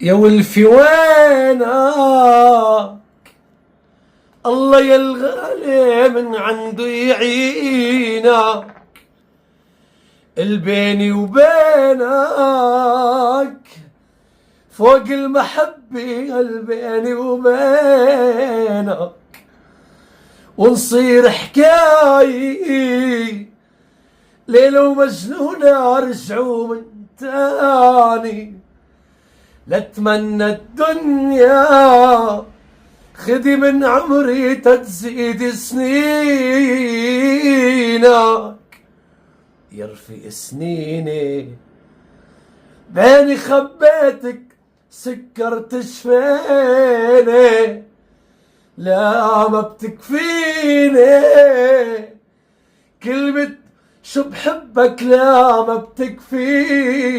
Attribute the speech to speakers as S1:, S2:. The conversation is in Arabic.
S1: يا ولفي وينك؟ الله يا الغالي من عنده يعينك. البيني وبينك فوق المحبة، البيني وبينك ونصير حكاية ليلة ومجنونة رجعوا من تاني. لاتمنى الدنيا خدي من عمري تتزيد سنينك، يرفي سنيني بيني خبيتك سكرت شفيني. لا ما بتكفيني كلمة شو بحبك، لا ما بتكفيني